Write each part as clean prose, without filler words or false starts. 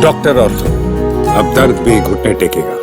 Doctor ortho, अब दर्द भी घुटने टेकेगा।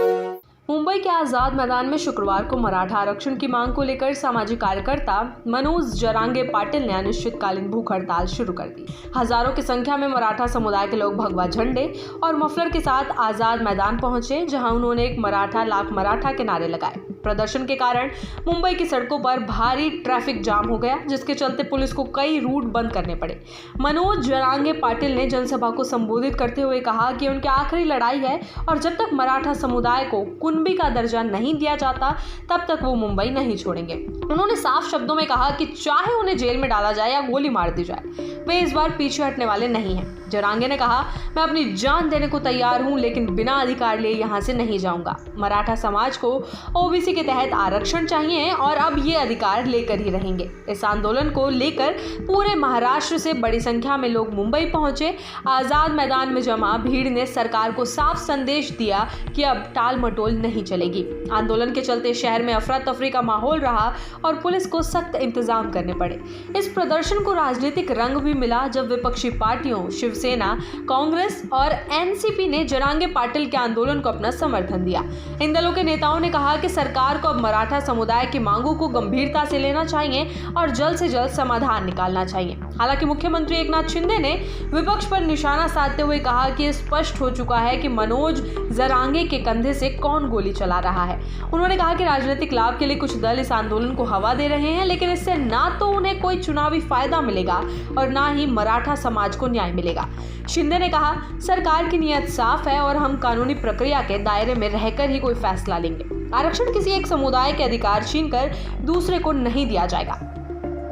मुंबई के आजाद मैदान में शुक्रवार को मराठा आरक्षण की मांग को लेकर सामाजिक कार्यकर्ता मनोज जरांगे पाटिल ने अनिश्चितकालीन भूख हड़ताल शुरू कर दी। हजारों की संख्या में मराठा समुदाय के लोग भगवा झंडे और मफलर के साथ आजाद मैदान पहुंचे, जहां उन्होंने एक मराठा लाख मराठा के नारे लगाए। प्रदर्शन के कारण मुंबई की सड़कों पर भारी ट्रैफिक जाम हो गया, जिसके चलते पुलिस को कई रूट बंद करने पड़े। मनोज जरांगे पाटिल ने जनसभा को संबोधित करते हुए कहा कि उनकी आखिरी लड़ाई है और जब तक मराठा समुदाय को कुनबी का दर्जा नहीं दिया जाता तब तक वो मुंबई नहीं छोड़ेंगे। उन्होंने साफ शब्दों में कहा कि चाहे उन्हें जेल में डाला जाए या गोली मार दी जाए, वे इस बार पीछे हटने वाले नहीं हैं। जरांगे ने कहा, मैं अपनी जान देने को तैयार हूं, लेकिन बिना अधिकार लिए यहां से नहीं जाऊंगा। मराठा समाज को ओबीसी के तहत आरक्षण चाहिए और अब ये अधिकार लेकर ही रहेंगे। इस आंदोलन को लेकर पूरे महाराष्ट्र से बड़ी संख्या में लोग मुंबई पहुंचे। आजाद मैदान में जमा भीड़ ने सरकार को साफ संदेश दिया कि अब टाल मटोल नहीं चलेगी। आंदोलन के चलते शहर में अफरा तफरी का माहौल रहा और पुलिस को सख्त इंतजाम करने पड़े। इस प्रदर्शन को राजनीतिक रंग भी मिला जब विपक्षी पार्टियों शिवसेना, कांग्रेस और एनसीपी ने जरांगे पाटिल के आंदोलन को अपना समर्थन दिया। इन दलों के नेताओं ने कहा कि सरकार को अब मराठा समुदाय की मांगों को गंभीरता से लेना चाहिए और जल्द से जल्द समाधान निकालना चाहिए। हालांकि मुख्यमंत्री एकनाथ शिंदे ने विपक्ष पर निशाना साधते हुए कहा कि स्पष्ट हो चुका है कि मनोज जरांगे के कंधे से कौन गोली चला रहा है। उन्होंने कहा कि राजनीतिक लाभ के लिए कुछ दल इस आंदोलन को हवा दे रहे हैं, लेकिन इससे ना तो उन्हें कोई चुनावी फायदा मिलेगा और ना ही मराठा समाज को न्याय मिलेगा। शिंदे ने कहा, सरकार की नीयत साफ है और हम कानूनी प्रक्रिया के दायरे में रहकर ही कोई फैसला लेंगे। आरक्षण किसी एक समुदाय के अधिकार छीनकर दूसरे को नहीं दिया जाएगा।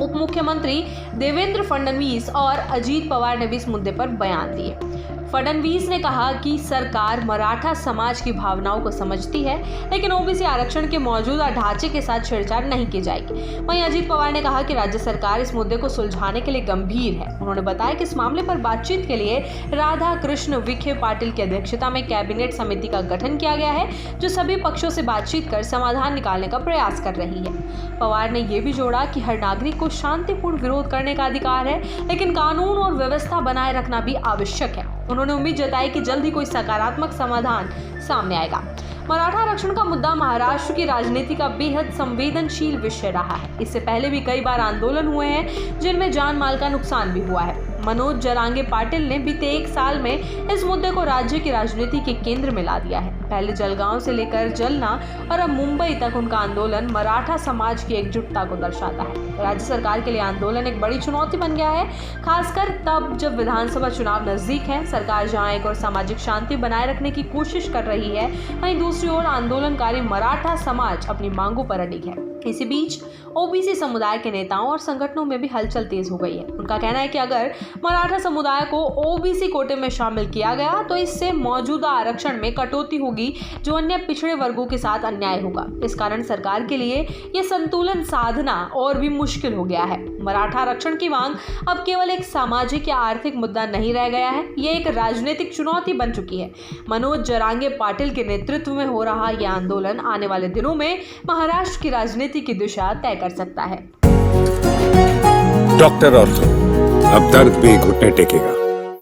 उप मुख्यमंत्री देवेंद्र फडणवीस और अजीत पवार ने भी इस मुद्दे पर बयान दिए। फडणवीस ने कहा कि सरकार मराठा समाज की भावनाओं को समझती है, लेकिन ओबीसी आरक्षण के मौजूदा ढांचे के साथ छेड़छाड़ नहीं की जाएगी। वहीं अजीत पवार ने कहा कि राज्य सरकार इस मुद्दे को सुलझाने के लिए गंभीर है। उन्होंने बताया कि इस मामले पर बातचीत के लिए राधा कृष्ण विखे पाटिल की अध्यक्षता में कैबिनेट समिति का गठन किया गया है, जो सभी पक्षों से बातचीत कर समाधान निकालने का प्रयास कर रही है। पवार ने यह भी जोड़ा कि हर नागरिक को शांतिपूर्ण विरोध करने का अधिकार है, लेकिन कानून और व्यवस्था बनाए रखना भी आवश्यक है। उन्होंने उम्मीद जताई कि जल्द ही कोई सकारात्मक समाधान सामने आएगा। मराठा आरक्षण का मुद्दा महाराष्ट्र की राजनीति का बेहद संवेदनशील विषय रहा है। इससे पहले भी कई बार आंदोलन हुए हैं जिनमें जान माल का नुकसान भी हुआ है। मनोज जरांगे पाटिल ने बीते 1 साल में इस मुद्दे को राज्य की राजनीति के केंद्र में ला दिया है। पहले जलगांव से लेकर जलना और अब मुंबई तक उनका आंदोलन मराठा समाज की एकजुटता को दर्शाता है। राज्य सरकार के लिए आंदोलन एक बड़ी चुनौती बन गया है, खासकर तब जब विधानसभा चुनाव नजदीक है। सरकार जहां एक और सामाजिक शांति बनाए रखने की कोशिश कर रही है, वहीं दूसरी ओर आंदोलनकारी मराठा समाज अपनी मांगों पर अडिग है। इसी बीच ओबीसी समुदाय के नेताओं और संगठनों में भी हलचल तेज हो गई है। उनका कहना है कि अगर मराठा समुदाय को ओबीसी कोटे में शामिल किया गया तो इससे मौजूदा आरक्षण में कटौती होगी, जो अन्य पिछड़े वर्गों के साथ अन्याय होगा। इस कारण सरकार के लिए यह संतुलन साधना और भी मुश्किल हो गया है। मराठा आरक्षण की मांग अब केवल एक सामाजिक या आर्थिक मुद्दा नहीं रह गया है, ये एक राजनीतिक चुनौती बन चुकी है। मनोज जरांगे पाटिल के नेतृत्व में हो रहा यह आंदोलन आने वाले दिनों में महाराष्ट्र की राजनीति की दिशा तय कर सकता है। डॉक्टर ऑर्थो, अब दर्द भी घुटने टेकेगा।